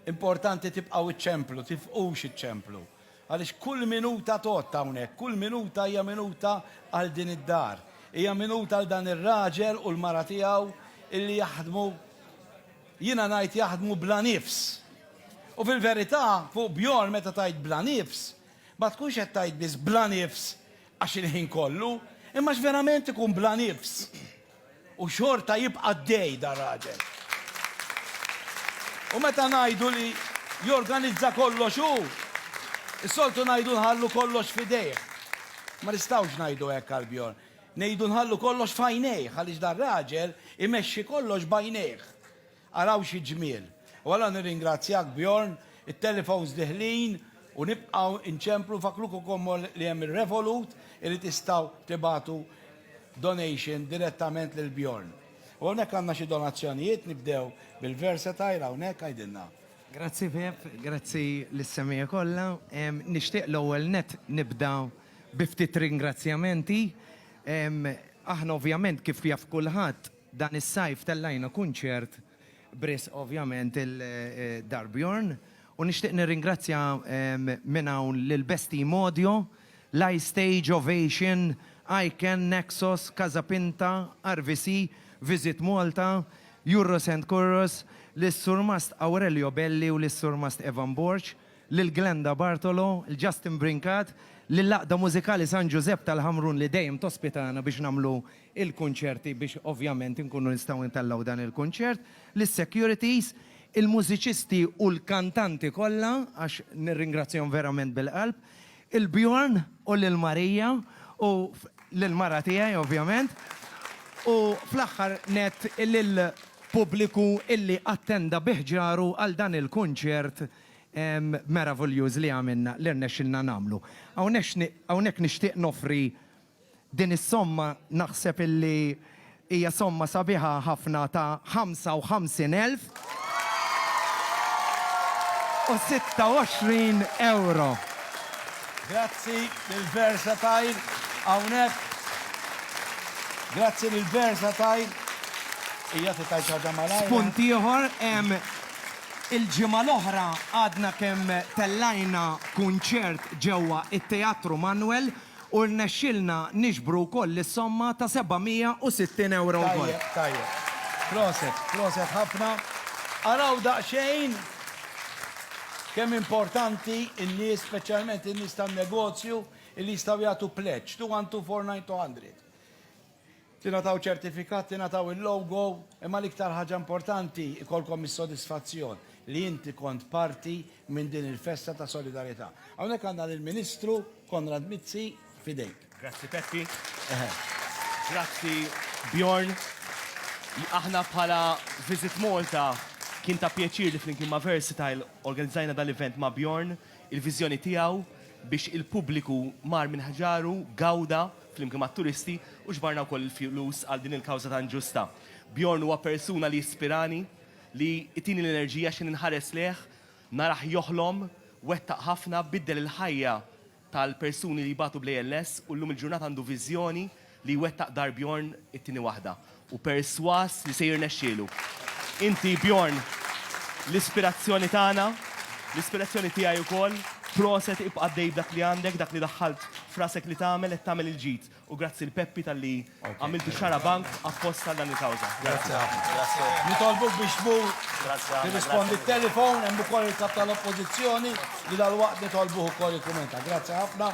importanti tibqgħu iċ-ċemplu, tifqux iċ-ċemplu. Għaliex kull minuta totta hawnhekk, kull minuta hija minuta għal din id-dar. Hija minuta għal dan ir-raġel u l-mara tiegħu illi jaħdmu jiena ngħid jaħdmu bla nifs. U fil-verità fuq Bjorn meta tajt bla nifs, ma tkunx qed tajt biss bla nifs għax il-ħin kollu, imma verament ikun bla nifs. U xorta jibqa' dej dar raġel. U meta ngħidu li jorganizza kollox hu, is-soltu ngħidu nħallu kollox f'idejh. Ma nistgħux ngħidu hekk għal Bjorn. Ngħidu nħallu kollox f'għajnejh għaliex dar raġel imexxi kollox b'għajnejh. Araw xi ġmiel. U għalla nirringrazzjak Bjorn, it-telefons diħlin u nibqgħu inċemplu faklukom li hemm ir-Revolut li tistgħu tibatu donation direttament lil Bjorn. U hawnhekk għandna xi donazzjonijiet nibdew bil-Versatile hawnhekk għajdilna. Grazzi Pep, grazzi l-semija kollha. Nixtieq l-ewwel net nibda bi ftit ringrazzjamenti. Aħna ovvjament kif jaf kulħadd dan is-sajf tellajna kunċert bris ovvjament il-Dar Bjorn u nixtieq nirringrazzja minn hawn lil-Besti Modio, Stage Ovation, Icon, Nexus, Casapinta, RVC, Visit Malta, Euros and Chorus, l-Surmast Aurelio Belli u l-Surmast Evan Borg, l-Glenda Bartolo, l-Justin Brinkat, l-laqda mużikali San Giuseppe tal-Ħamrun li dejjem tospitana biex namlu il-konċerti biex ovvjament nkunu nistgħu ntellaw dan il-konċert, l-securities, il-mużiċisti u l-kantanti kollha għax nirringrazzjahom verament bil-qalb, il-Bjorn u l-Marija u l-mara tiegħi ovvjament, u fl-aħħar net lill-pubbliku illi attenda biħġaru għal dan il-konċert meravigljuż li għamilna li rnexxilna nagħmlu. Hawnhekk nixtieq nofri din is-somma naħseb illi hija somma sabiħa ħafna ta' 55,026 euro. Grazzi lil-Versatile hawnhekk. Grazzi lil-Versatile. Hija titajt ħaġa malajra. Spunt ieħor il-ġimgħa l-oħra għadna kemm tellajna kunċert ġewwa it-Teatru Manuel u rnexxilna niġbru wkoll is-somma ta' 760 euro wkoll. Tajjeb. Proset ħafna. Araw daqsxejn kemm importanti n-nies, speċjalment in-nies tan-negozju li jistgħu jagħtu pledge 21249 Tingħataw ċertifikat, tingħataw il-logo, imma l-iktar ħaġa importanti ikolkom is-sodisfazzjon li inti kont parti minn din il-festa ta' solidarità. Hawnhekk għandna lill-Ministru Konrad Mizzi fidejk. Grazzi Peppi. Grazzi Bjorn. Aħna bħala Visit Malta kien ta' pjaċir li flimkien ma' Versatile organizzajna dal-event ma' Bjorn, il-viżjoni tiegħu biex il-pubbliku mar minn ħaġaru, gawda flimkien ma' turisti u ġbarna wkoll il-flus għal din il-kawża tan ġusta. Bjorn huwa persuna li jispirani, li itini l-enerġija xin inħares leħ, naraħ joħlom, wettaq ħafna, biddel il-ħajja tal-persuni li batu bl-ALS u l-lum il-ġurnat għandu vizjoni li wettaq Dar Bjorn it-tini wahda u perswas li sejr nexxielu. Inti Bjorn, l-ispirazzjoni tagħna, l-ispirazzjoni tiegħi wkoll, proset ibqa' dej dak li għandek, dak li daħħalt frasek li tagħmel qed tagħmel il-ġid. U grazzi l-Peppi tal-li għamiltu Xarabank apposta dan il-kawża. Grazzi. Nitolbuk biex tirrispondi t-telefon, hemm ukoll il-kap tal-oppożizzjoni li dal-waqt nitolbuh ukoll il-kumenta. Grazzi ħafna.